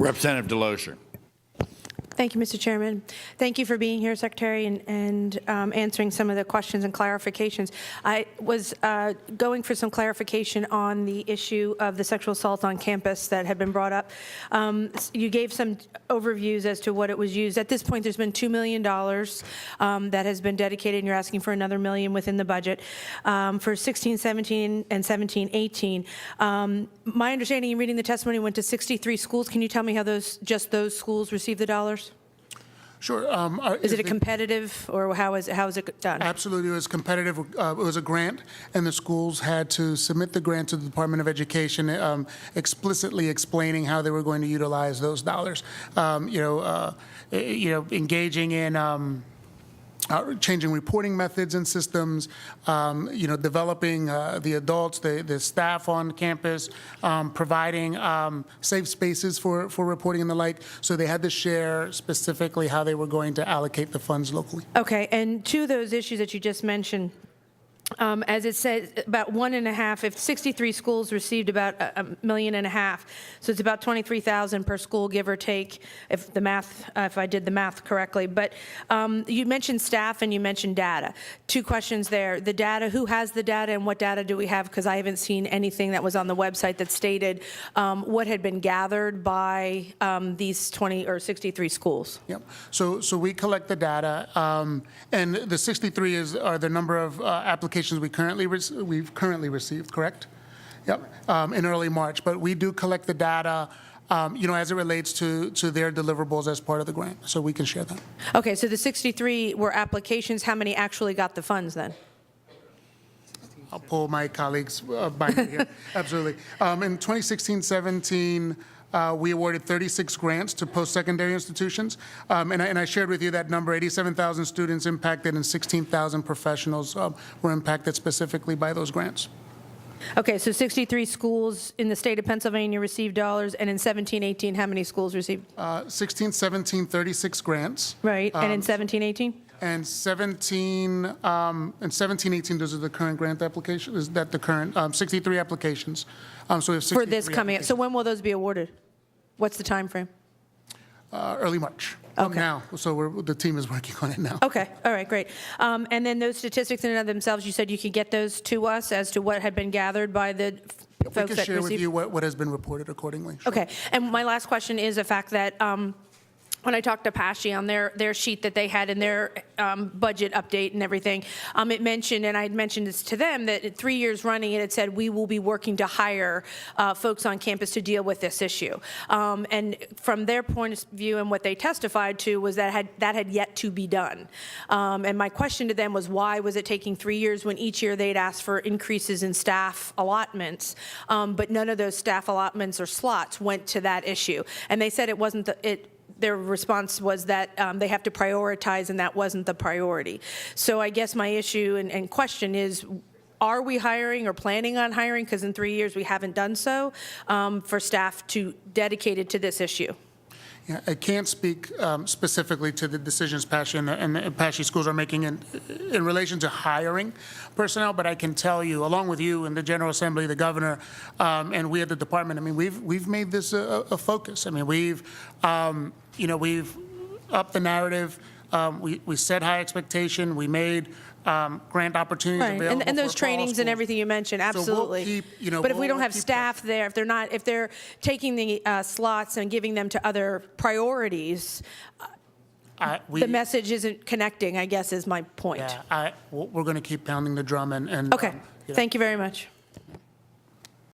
Representative Delozier. Thank you, Mr. Chairman. Thank you for being here, Secretary, and answering some of the questions and clarifications. I was going for some clarification on the issue of the sexual assault on campus that had been brought up. You gave some overviews as to what it was used. At this point, there's been $2 million that has been dedicated, and you're asking for another $1 million within the budget for 16-17 and 17-18. My understanding in reading the testimony went to 63 schools. Can you tell me how just those schools received the dollars? Sure. Is it competitive, or how is it done? Absolutely, it was competitive. It was a grant, and the schools had to submit the grant to the Department of Education, explicitly explaining how they were going to utilize those dollars. Engaging in changing reporting methods and systems, developing the adults, the staff on campus, providing safe spaces for reporting and the like. So they had to share specifically how they were going to allocate the funds locally. Okay, and to those issues that you just mentioned, as it says, about 1.5, if 63 schools received about $1.5 million, so it's about $23,000 per school, give or take, if I did the math correctly. But you mentioned staff and you mentioned data. Two questions there. The data, who has the data and what data do we have? Because I haven't seen anything that was on the website that stated what had been gathered by these 20 or 63 schools. Yep. So we collect the data, and the 63 are the number of applications we've currently received, correct? Yep, in early March. But we do collect the data, as it relates to their deliverables as part of the grant, so we can share that. Okay, so the 63 were applications. How many actually got the funds then? I'll pull my colleagues binder here. Absolutely. In 2016-17, we awarded 36 grants to post-secondary institutions, and I shared with you that number. 87,000 students impacted and 16,000 professionals were impacted specifically by those grants. Okay, so 63 schools in the state of Pennsylvania received dollars, and in 17-18, how many schools received? 16-17, 36 grants. Right, and in 17-18? And 17-18, those are the current grant applications. Is that the current 63 applications? So we have 63 for this coming up. So when will those be awarded? What's the time frame? Early March. Okay. Now, so the team is working on it now. Okay. All right. Great. And then those statistics in and of themselves, you said you could get those to us as to what had been gathered by the folks that received. We can share with you what has been reported accordingly. Sure. Okay. And my last question is the fact that when I talked to PASHI on their sheet that they had in their budget update and everything, it mentioned, and I had mentioned this to them, that 3 years running, it said we will be working to hire folks on campus to deal with this issue. And from their point of view and what they testified to was that had yet to be done. And my question to them was, why was it taking 3 years when each year they'd asked for increases in staff allotments, but none of those staff allotments or slots went to that issue? And they said it wasn't their response was that they have to prioritize, and that wasn't the priority. So I guess my issue and question is, are we hiring or planning on hiring, because in 3 years we haven't done so, for staff dedicated to this issue? Yeah, I can't speak specifically to the decisions PASHI and the PASHI schools are making in relation to hiring personnel, but I can tell you, along with you and the General Assembly, the governor, and we at the department, I mean, we've made this a focus. I mean, we've upped the narrative. We set high expectation. We made grant opportunities available and those trainings and everything you mentioned, absolutely. So we'll keep, but if we don't have staff there, if they're taking the slots and giving them to other priorities, the message isn't connecting, I guess, is my point. Yeah, we're going to keep pounding the drum and okay. Thank you very much.